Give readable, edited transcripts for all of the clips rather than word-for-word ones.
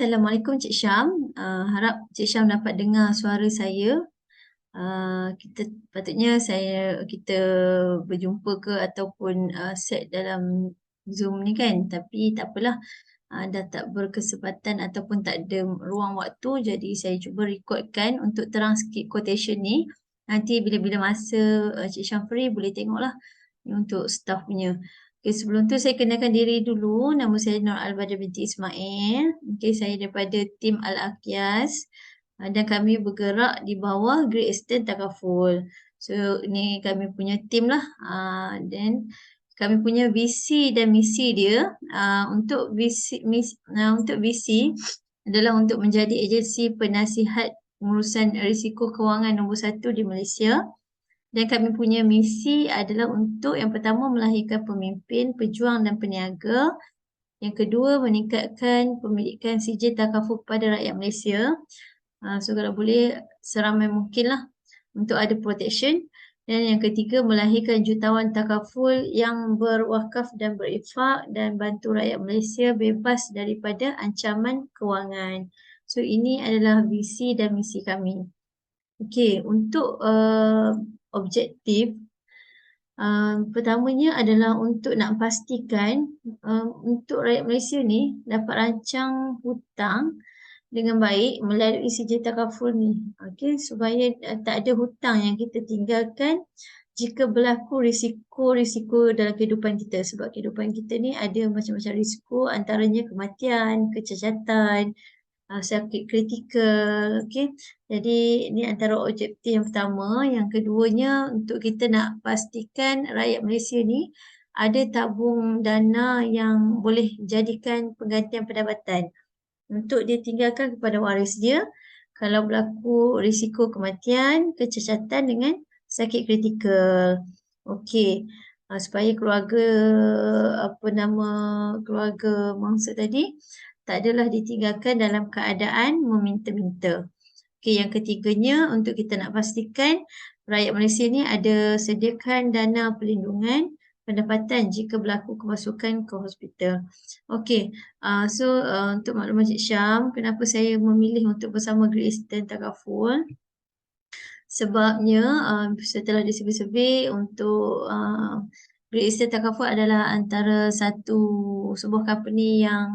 Assalamualaikum Cik Syam. Harap Cik Syam dapat dengar suara saya. Kita patutnya kita berjumpa ke ataupun set dalam Zoom ni kan. Tapi tak apalah. Dah tak berkesempatan ataupun tak ada ruang waktu. Jadi saya cuba rekodkan untuk terang sikit quotation ni. Nanti bila-bila masa Cik Syam free boleh tengoklah. Ni untuk staff punya. Okay, sebelum tu saya kenalkan diri dulu. Nama saya Nur Al-Badr binti Ismail. Okay, saya daripada tim Al-Aqyas. Dan kami bergerak di bawah Great Eastern Takaful. So, ni kami punya tim lah. Dan kami punya visi dan misi dia untuk visi adalah untuk menjadi agensi penasihat pengurusan risiko kewangan nombor 1 di Malaysia. Dan kami punya misi adalah untuk yang pertama melahirkan pemimpin, pejuang dan peniaga. Yang kedua meningkatkan pemilikan sijil takaful kepada rakyat Malaysia. So kalau boleh seramai mungkin lah untuk ada protection. Dan yang ketiga melahirkan jutawan takaful yang berwakaf dan berinfak dan bantu rakyat Malaysia bebas daripada ancaman kewangan. So ini adalah visi dan misi kami. Okey, untuk objektif pertamanya adalah untuk nak pastikan untuk rakyat Malaysia ni dapat rancang hutang dengan baik melalui sijil takaful ni. Okey, supaya tak ada hutang yang kita tinggalkan jika berlaku risiko-risiko dalam kehidupan kita. Sebab kehidupan kita ni ada macam-macam risiko, antaranya kematian, kecacatan, sakit kritikal. Okey, jadi ini antara objektif yang pertama. Yang keduanya untuk kita nak pastikan rakyat Malaysia ni ada tabung dana yang boleh jadikan penggantian pendapatan untuk dia tinggalkan kepada waris dia kalau berlaku risiko kematian, kecacatan dengan sakit kritikal. Okey, supaya keluarga mangsa tadi tak adalah ditinggalkan dalam keadaan meminta-minta. Okey, yang ketiganya untuk kita nak pastikan rakyat Malaysia ni ada sediakan dana perlindungan pendapatan jika berlaku kemasukan ke hospital. Okey, untuk makluman Cik Syam, kenapa saya memilih untuk bersama Great Eastern Takaful? Sebabnya setelah disurvey untuk Great Eastern Takaful adalah antara sebuah company yang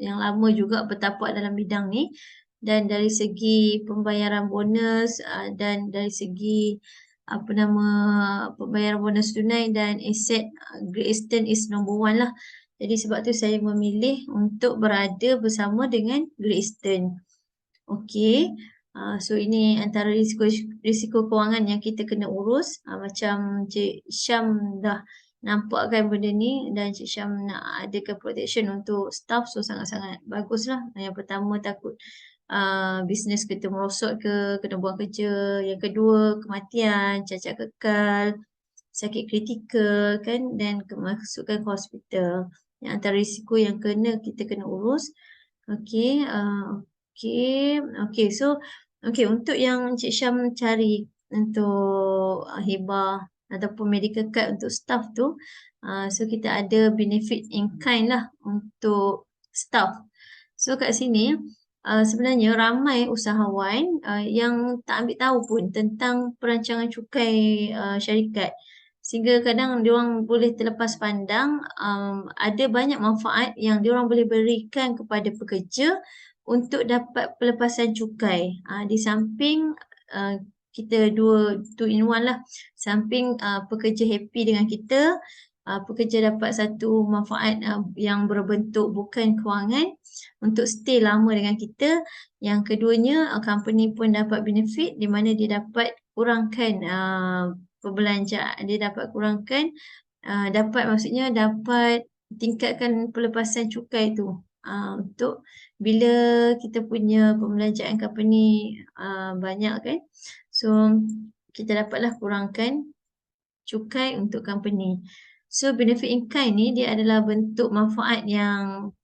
lama juga bertapak dalam bidang ni, dan dari segi pembayaran bonus dan dari segi pembayaran bonus tunai dan aset, Great Eastern is number one lah. Jadi sebab tu saya memilih untuk berada bersama dengan Great Eastern. Okey, so ini antara risiko kewangan yang kita kena urus. Macam Cik Syam dah nampakkan benda ni dan Cik Syam nak adakan protection untuk staff, so sangat-sangat bagus lah. Yang pertama takut bisnes kita merosot kena buang kerja. Yang kedua kematian, cacat kekal, sakit kritikal kan, dan kemasukan ke hospital. Yang antara risiko yang kita kena urus. Okey, untuk yang Cik Syam cari untuk hibah ataupun medical card untuk staff tu, so kita ada benefit in kind lah untuk staff. So kat sini sebenarnya ramai usahawan yang tak ambil tahu pun tentang perancangan cukai syarikat, sehingga kadang diorang boleh terlepas pandang ada banyak manfaat yang diorang boleh berikan kepada pekerja untuk dapat pelepasan cukai. Di samping kita two in one lah. Samping pekerja happy dengan kita, pekerja dapat satu manfaat yang berbentuk bukan kewangan untuk stay lama dengan kita. Yang keduanya, company pun dapat benefit di mana dia dapat kurangkan perbelanjaan, dia dapat kurangkan dapat tingkatkan pelepasan cukai tu untuk bila kita punya pembelanjaan company banyak kan, so kita dapatlah kurangkan cukai untuk company. So benefit in kind ni dia adalah bentuk manfaat yang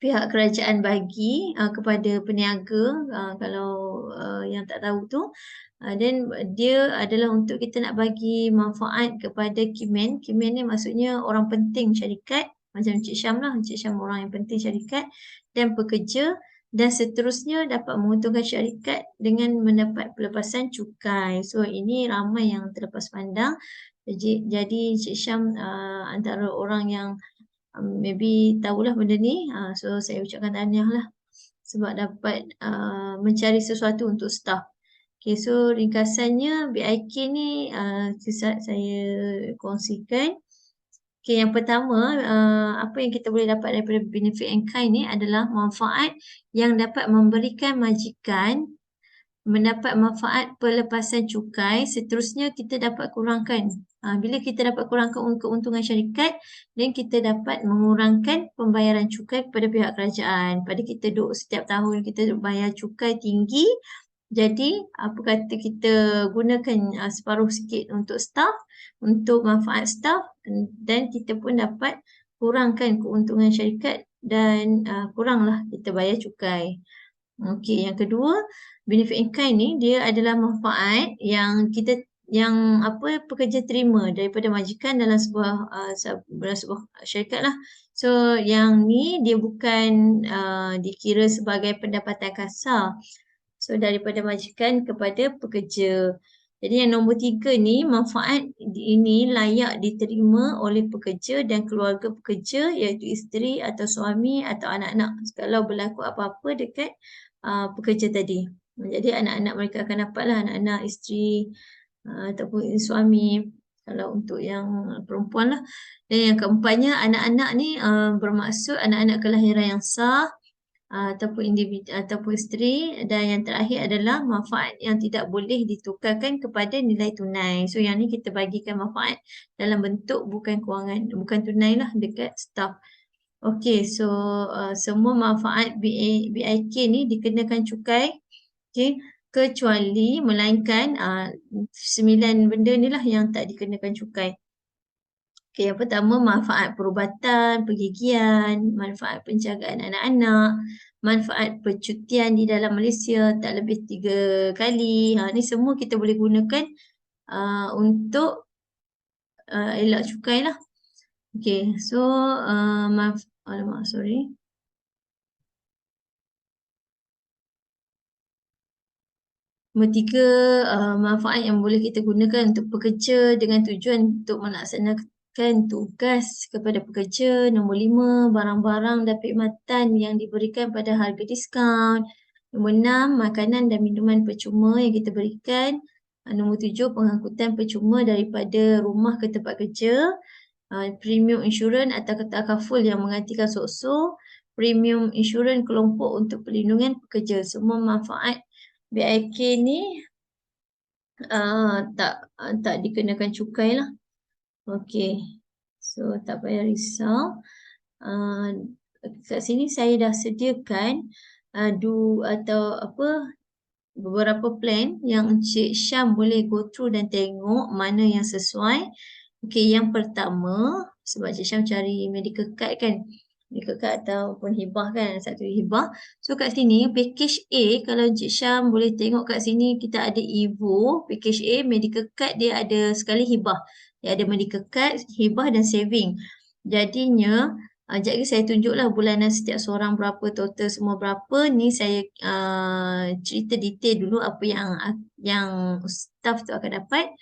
pihak kerajaan bagi kepada peniaga, kalau yang tak tahu tu. Dan dia adalah untuk kita nak bagi manfaat kepada key man. Key man ni maksudnya orang penting syarikat macam Cik Syam lah, Cik Syam orang yang penting syarikat dan pekerja, dan seterusnya dapat menguntungkan syarikat dengan mendapat pelepasan cukai. So ini ramai yang terlepas pandang. Jadi Cik Syam antara orang yang maybe tahulah benda ni. So saya ucapkan tahniah lah sebab dapat mencari sesuatu untuk staff. Okay, so ringkasannya BIK ni saya kongsikan. Okay, yang pertama, apa yang kita boleh dapat daripada benefit in kind ni adalah manfaat yang dapat memberikan majikan mendapat manfaat pelepasan cukai. Seterusnya kita dapat kurangkan. Bila kita dapat kurangkan keuntungan syarikat, dan kita dapat mengurangkan pembayaran cukai kepada pihak kerajaan. Pada kita setiap tahun kita bayar cukai tinggi, jadi apa kata kita gunakan separuh sikit untuk staff, untuk manfaat staff, dan kita pun dapat kurangkan keuntungan syarikat dan kuranglah kita bayar cukai. Okey, yang kedua, benefit in kind ni dia adalah manfaat yang pekerja terima daripada majikan dalam sebuah syarikat lah. So yang ni dia bukan dikira sebagai pendapatan kasar. So daripada majikan kepada pekerja. Jadi yang nombor 3 ni, manfaat ini layak diterima oleh pekerja dan keluarga pekerja, iaitu isteri atau suami atau anak-anak kalau berlaku apa-apa dekat pekerja tadi. Jadi anak-anak mereka akan dapatlah, anak-anak, isteri ataupun suami kalau untuk yang perempuan lah. Dan yang keempatnya, anak-anak ni bermaksud anak-anak kelahiran yang sah ataupun individu ataupun isteri, dan yang terakhir adalah manfaat yang tidak boleh ditukarkan kepada nilai tunai. So yang ni kita bagikan manfaat dalam bentuk bukan tunai lah dekat staff. Okey, so semua manfaat BIK ni dikenakan cukai, okey, kecuali melainkan 9 benda ni lah yang tak dikenakan cukai. Okay, yang pertama, manfaat perubatan, pergigian, manfaat penjagaan anak-anak, manfaat percutian di dalam Malaysia tak lebih 3 kali. Ni semua kita boleh gunakan untuk elak cukai lah. Okay, so sorry. Nombor 3, manfaat yang boleh kita gunakan untuk pekerja dengan tujuan untuk melaksanakan tugas kepada pekerja. Nombor 5, barang-barang dan perkhidmatan yang diberikan pada harga diskaun. Nombor 6, makanan dan minuman percuma yang kita berikan. Nombor 7, pengangkutan percuma daripada rumah ke tempat kerja. Premium insurans atau takaful yang menggantikan SOCSO. Premium insurans kelompok untuk perlindungan pekerja. Semua manfaat BIK ni tak dikenakan cukai lah. Okey, so tak payah risau. Kat sini saya dah sediakan beberapa plan yang Encik Syam boleh go through dan tengok mana yang sesuai. Okey, yang pertama, sebab Encik Syam cari medical card kan, medical card ataupun hibah kan, satu hibah. So kat sini package A, kalau Encik Syam boleh tengok kat sini, kita ada Evo, package A, medical card dia ada sekali hibah. Dia ada medical card, hibah dan saving. Jadinya, sekejap lagi saya tunjuklah bulanan setiap seorang berapa, total semua berapa. Ni saya cerita detail dulu apa yang staff tu akan dapat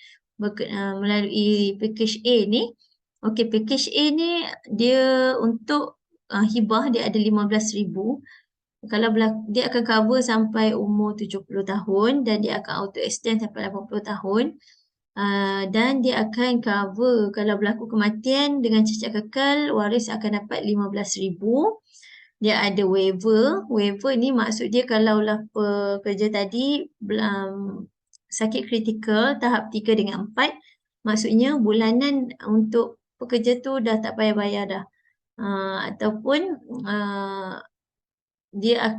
melalui package A ni. Okey, package A ni dia untuk hibah dia ada 15,000. Kalau dia akan cover sampai umur 70 tahun dan dia akan auto extend sampai 80 tahun. Dan dia akan cover kalau berlaku kematian dengan cacat kekal, waris akan dapat 15,000. Dia ada waiver. Waiver ni maksud dia kalaulah pekerja tadi sakit kritikal tahap 3 dengan 4, maksudnya bulanan untuk pekerja tu dah tak payah bayar dah. Ataupun dia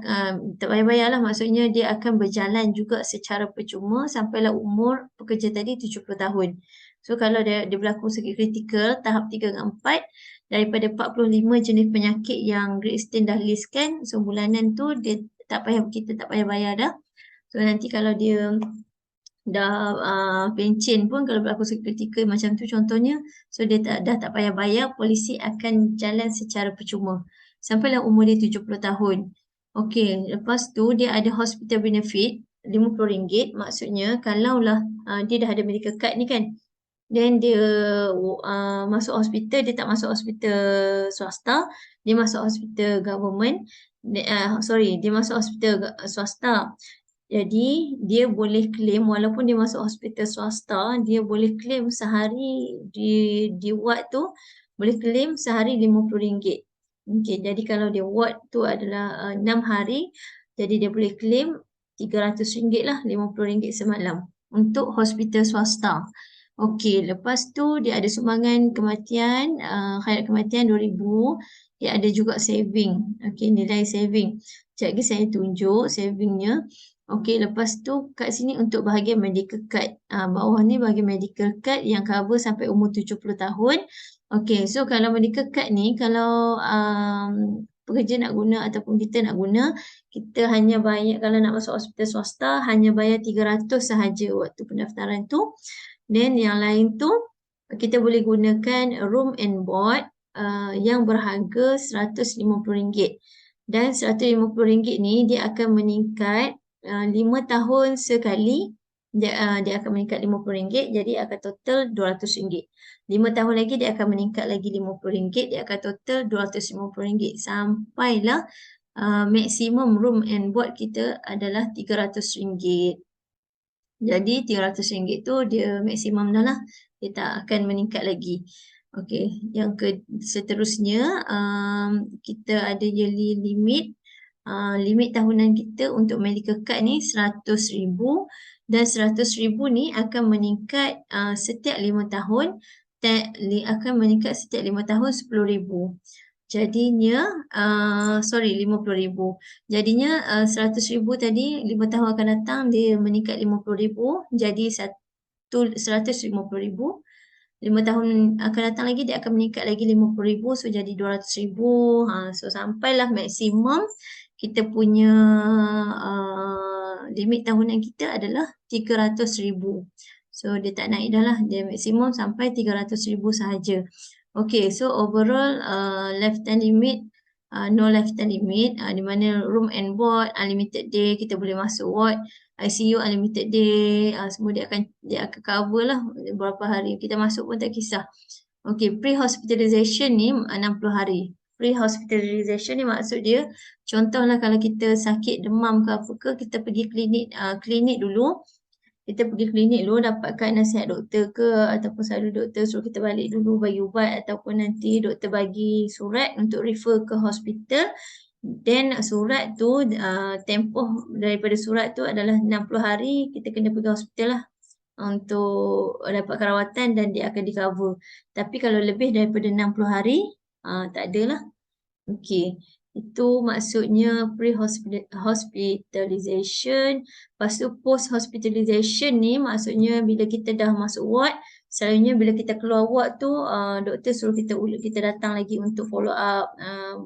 tak payah bayar lah, maksudnya dia akan berjalan juga secara percuma sampailah umur pekerja tadi 70 tahun. So kalau dia berlaku sakit kritikal tahap 3 dan 4 daripada 45 jenis penyakit yang Great Eastern dah listkan, so bulanan tu kita tak payah bayar dah. So nanti kalau dia dah pencen pun kalau berlaku seketika macam tu contohnya, so dia dah tak payah bayar, polisi akan jalan secara percuma sampailah umur dia 70 tahun. Okey, lepas tu dia ada hospital benefit RM50, maksudnya kalaulah dia dah ada medical card ni kan, then dia masuk hospital, dia tak masuk hospital swasta, dia masuk hospital government, dia masuk hospital swasta. Jadi dia boleh claim walaupun dia masuk hospital swasta, dia boleh claim sehari di ward tu boleh claim sehari RM50. Okey, jadi kalau dia ward tu adalah 6 hari, jadi dia boleh claim RM300 lah, RM50 semalam untuk hospital swasta. Okey, lepas tu dia ada sumbangan kematian, khayat kematian RM2,000. Dia ada juga saving. Okey, nilai saving. Sekejap lagi saya tunjuk savingnya. Okey, lepas tu kat sini untuk bahagian medical card. Bawah ni bahagian medical card yang cover sampai umur 70 tahun. Okey, so kalau medical card ni, kalau pekerja nak guna ataupun kita nak guna, kita hanya bayar, kalau nak masuk hospital swasta, hanya bayar 300 sahaja waktu pendaftaran tu. Then yang lain tu, kita boleh gunakan room and board yang berharga RM150. Dan RM150 ni dia akan meningkat 5 tahun sekali, dia akan meningkat RM50, jadi akan total RM200. 5 tahun lagi dia akan meningkat lagi RM50, dia akan total RM250 sampailah maksimum room and board kita adalah RM300. Jadi RM300 tu dia maksimum dah lah, dia tak akan meningkat lagi. Okey, yang seterusnya kita ada yearly limit. Limit tahunan kita untuk medical card ni RM100,000 dan RM100,000 ni akan meningkat setiap 5 tahun, akan meningkat setiap 5 tahun RM10,000. Jadinya, RM50,000. Jadinya RM100,000 tadi 5 tahun akan datang dia meningkat RM50,000 jadi RM150,000. 5 tahun akan datang lagi dia akan meningkat lagi RM50,000, so jadi RM200,000. So sampailah maksimum kita punya limit tahunan kita adalah RM300,000. So dia tak naik dah lah, dia maksimum sampai RM300,000 sahaja. Okay, so overall lifetime limit, no lifetime limit, di mana room and board, unlimited day, kita boleh masuk ward, ICU unlimited day, semua dia akan cover lah berapa hari kita masuk pun tak kisah. Okay, pre-hospitalization ni 60 hari. Pre-hospitalization ni maksud dia, contohlah kalau kita sakit demam ke apa ke, kita pergi klinik dulu. Kita pergi klinik dulu, dapatkan nasihat doktor ke ataupun selalu doktor suruh kita balik dulu bagi ubat, ataupun nanti doktor bagi surat untuk refer ke hospital. Then surat tu, tempoh daripada surat tu adalah 60 hari kita kena pergi hospital lah untuk dapat kerawatan dan dia akan di-cover. Tapi kalau lebih daripada 60 hari, tak adalah. Okey, itu maksudnya pre-hospitalization. Lepas tu post-hospitalization ni maksudnya bila kita dah masuk ward, selalunya bila kita keluar ward tu, doktor suruh kita datang lagi untuk follow up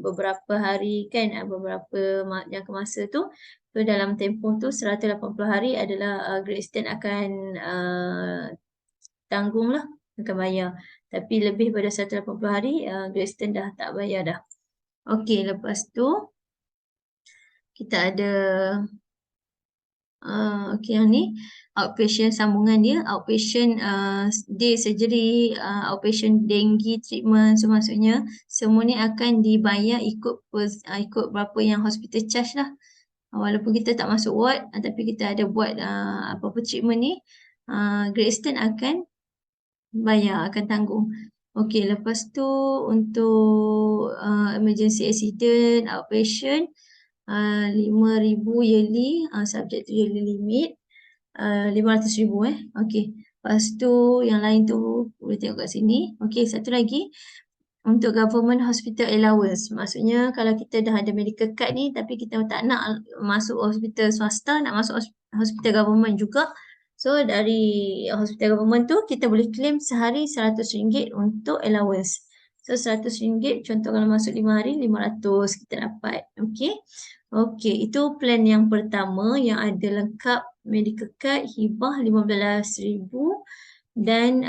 beberapa hari kan, beberapa jangka masa tu. So dalam tempoh tu 180 hari adalah Great Eastern akan tanggung lah, akan bayar. Tapi lebih pada 180 hari, Great Eastern dah tak bayar dah. Okey, lepas tu kita ada okey yang ni outpatient sambungan dia, outpatient day surgery, outpatient dengue treatment. So maksudnya semua ni akan dibayar ikut berapa yang hospital charge lah. Walaupun kita tak masuk ward, tapi kita ada buat apa-apa treatment ni, Great Eastern akan bayar, akan tanggung. Okey, lepas tu untuk emergency accident, outpatient, 5,000 yearly, subject to yearly limit, 500,000 Okey, lepas tu yang lain tu boleh tengok kat sini. Okey, satu lagi untuk government hospital allowance. Maksudnya kalau kita dah ada medical card ni tapi kita tak nak masuk hospital swasta, nak masuk hospital government juga. So dari hospital government tu kita boleh claim sehari RM100 untuk allowance. So RM100, contoh kalau masuk 5 hari, 500 kita dapat. Okey. Okey, itu plan yang pertama yang ada lengkap medical card, hibah RM15,000 dan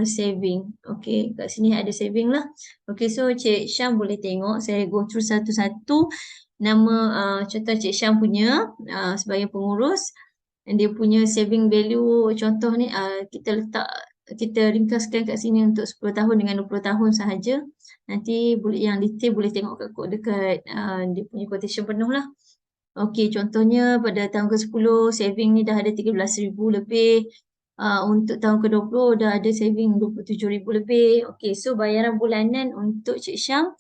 saving. Okey, kat sini ada saving lah. Okey, so Cik Syam boleh tengok, saya go through satu-satu. Nama contoh Cik Syam punya sebagai pengurus, dia punya saving value contoh ni kita ringkaskan kat sini untuk 10 tahun dengan 20 tahun sahaja. Nanti yang detail boleh tengok dekat dia punya quotation penuh lah. Okey, contohnya pada tahun ke-10 saving ni dah ada 13,000 lebih. Untuk tahun ke-20 dah ada saving 27,000 lebih. Okey, so bayaran bulanan untuk Cik Syam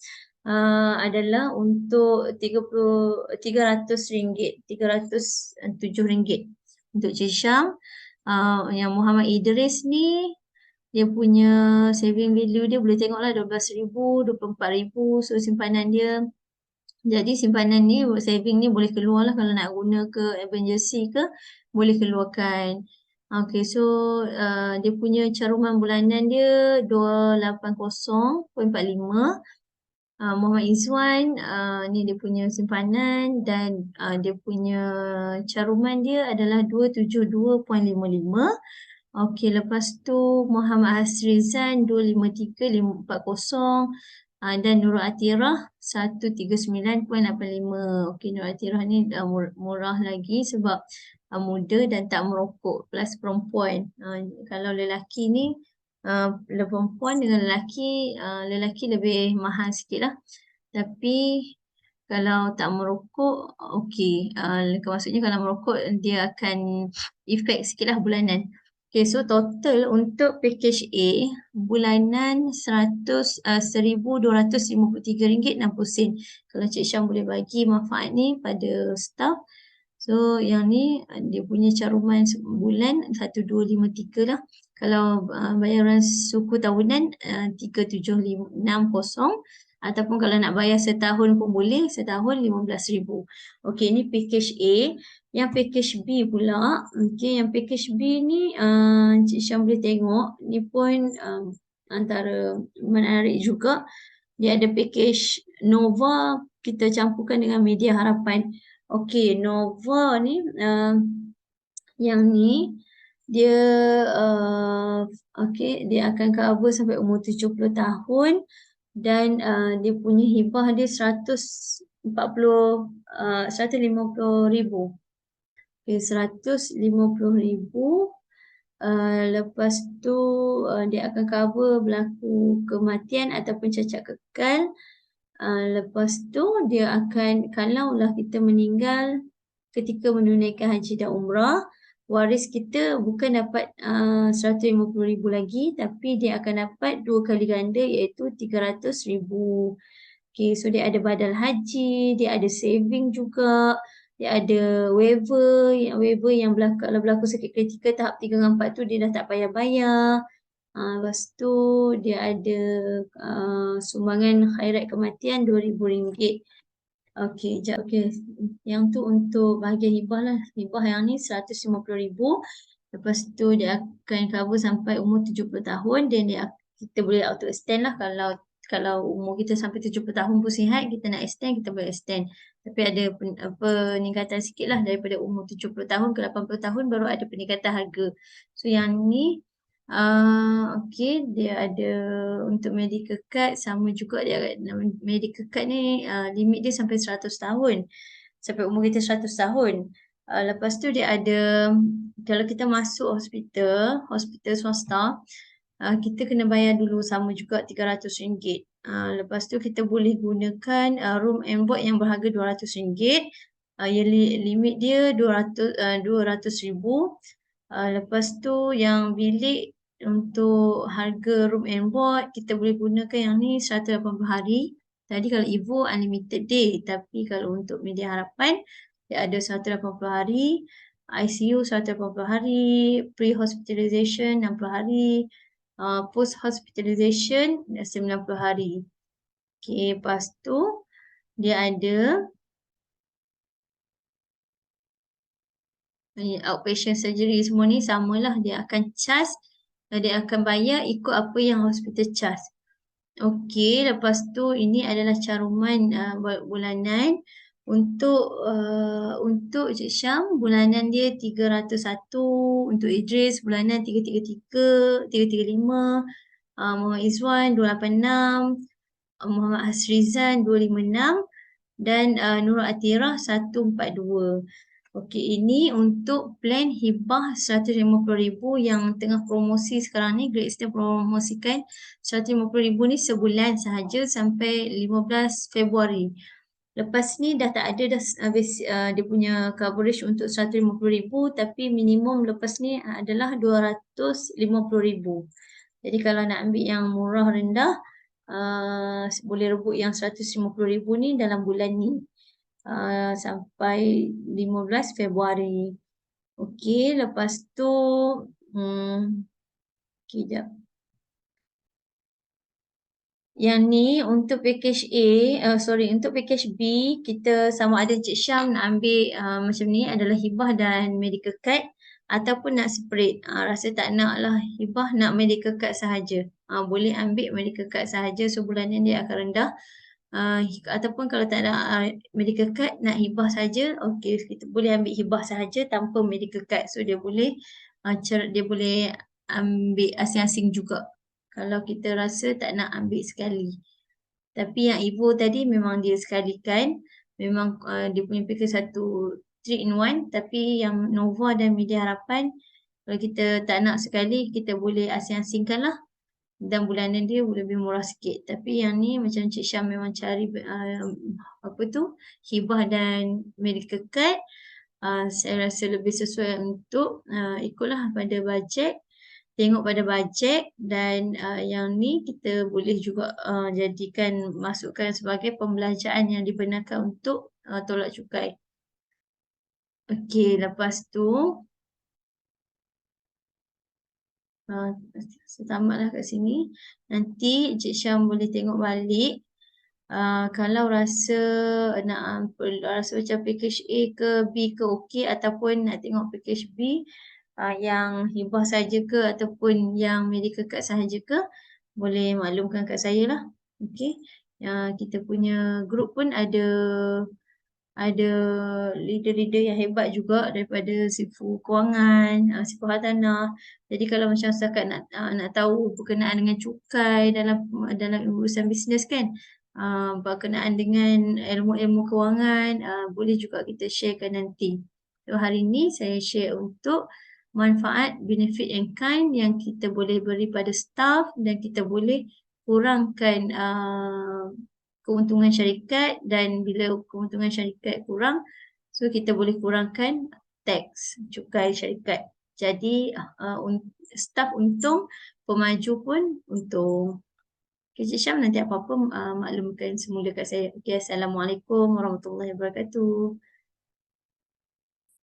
adalah untuk RM300, RM307 untuk Cik Syam. Yang Muhammad Idris ni dia punya saving value dia boleh tengoklah 12,000, 24,000. So simpanan dia. Jadi simpanan ni, saving ni boleh keluar lah kalau nak guna ke emergency ke, boleh keluarkan. Okay, so dia punya caruman bulanan dia 280.45. Muhammad Izwan, ni dia punya simpanan dan dia punya caruman dia adalah 272.55. Okey, lepas tu Muhammad Hasrizan 253.540 dan Nurul Atirah 139.85. Okey, Nurul Atirah ni murah lagi sebab muda dan tak merokok plus perempuan. Kalau lelaki ni perempuan dengan lelaki lebih mahal sikit lah. Tapi kalau tak merokok, okey. Maksudnya kalau merokok, dia akan efek sikit lah bulanan. Okay, so total untuk package A, bulanan RM1,253.60. Kalau Cik Syam boleh bagi manfaat ni pada staff. So yang ni dia punya caruman bulan 1253 lah. Kalau bayaran suku tahunan 3760 ataupun kalau nak bayar setahun pun boleh, setahun 15,000. Okey, ni package A. Yang package B pula, okey, yang package B ni Cik Syam boleh tengok, ni pun antara menarik juga. Dia ada package Nova, kita campurkan dengan Media Harapan. Okey, Nova ni yang ni dia dia akan cover sampai umur 70 tahun dan dia punya hibah dia 150,000. Okay, 150,000. Lepas tu dia akan cover berlaku kematian ataupun cacat kekal. Lepas tu dia akan, kalaulah kita meninggal ketika menunaikan haji dan umrah, waris kita bukan dapat 150,000 lagi, tapi dia akan dapat 2 kali ganda iaitu 300,000. Okay, so dia ada badal haji, dia ada saving juga, dia ada waiver yang kalau berlaku sakit kritikal tahap 3 dan 4 tu dia dah tak payah bayar. Lepas tu dia ada sumbangan khairat kematian RM2,000. Okey, okey. Yang tu untuk bahagian hibah lah. Hibah yang ni 150,000. Lepas tu dia akan cover sampai umur 70 tahun dan kita boleh auto extend lah kalau umur kita sampai 70 tahun pun sihat, kita nak extend, kita boleh extend. Tapi ada peningkatan sikit lah daripada umur 70 tahun ke 80 tahun baru ada peningkatan harga. So yang ni okey, dia ada untuk medical card sama juga. Dia medical card ni limit dia sampai 100 tahun. Sampai umur kita 100 tahun. Lepas tu dia ada, kalau kita masuk hospital swasta, kita kena bayar dulu sama juga RM300. Lepas tu kita boleh gunakan room and board yang berharga RM200. Limit dia 200,000. Lepas tu yang bilik untuk harga room and board kita boleh gunakan yang ni 180 hari. Tadi kalau Evo unlimited day, tapi kalau untuk Media Harapan dia ada 180 hari, ICU 180 hari, pre-hospitalization 60 hari, post-hospitalization 90 hari. Okay, lepas tu dia ada outpatient surgery semua ni samalah, dia akan charge, dia akan bayar ikut apa yang hospital charge. Okey, lepas tu ini adalah caruman bulanan untuk Cik Syam bulanan dia 301, untuk Idris bulanan 333, 335, Muhammad Izwan 286, Muhammad Hasrizan 256 dan Nurul Atirah 142. Okey, ini untuk plan hibah 150,000 yang tengah promosi sekarang ni. Great Eastern promosikan 150,000 ni sebulan sahaja sampai 15 Februari. Lepas ni dah tak ada dah habis dia punya coverage untuk 150,000, tapi minimum lepas ni adalah 250,000. Jadi kalau nak ambil yang murah rendah, boleh rebut yang 150,000 ni dalam bulan ni. Sampai 15 Februari. Okey, lepas tu kejap. Yang ni untuk package untuk package B, kita sama ada Cik Syam nak ambil macam ni adalah hibah dan medical card ataupun nak separate. Rasa tak nak lah hibah, nak medical card sahaja. Boleh ambil medical card sahaja, so bulanan dia akan rendah. Ataupun kalau tak ada medical card, nak hibah saja, okey, kita boleh ambil hibah sahaja tanpa medical card. So dia boleh dia boleh ambil asing-asing juga kalau kita rasa tak nak ambil sekali. Tapi yang Evo tadi memang dia sekalikan, memang dia punya package satu 3 in 1, tapi yang Nova dan Media Harapan kalau kita tak nak sekali, kita boleh asing-asingkan lah dan bulanan dia lebih murah sikit. Tapi yang ni macam Cik Syam memang cari hibah dan medical card, saya rasa lebih sesuai untuk ikutlah pada bajet, tengok pada bajet dan yang ni kita boleh juga jadikan, masukkan sebagai pembelanjaan yang dibenarkan untuk tolak cukai. Okey, lepas tu saya tamatlah kat sini. Nanti Cik Syam boleh tengok balik. Kalau rasa rasa macam package A ke B ke okey, ataupun nak tengok package B yang hibah saja ke ataupun yang medical card sahaja ke, boleh maklumkan kat saya lah. Okey. Kita punya group pun ada leader-leader yang hebat juga daripada sifu kewangan, sifu hartanah. Jadi kalau macam setakat nak tahu berkenaan dengan cukai dalam urusan bisnes kan, berkenaan dengan ilmu-ilmu kewangan, boleh juga kita sharekan nanti. So hari ni saya share untuk manfaat, benefit and kind yang kita boleh beri pada staff dan kita boleh kurangkan keuntungan syarikat, dan bila keuntungan syarikat kurang, so kita boleh kurangkan teks cukai syarikat. Jadi staff untung, pemaju pun untung. Okay, Cik Syam nanti apa-apa maklumkan semula kat saya. Okay, Assalamualaikum warahmatullahi wabarakatuh.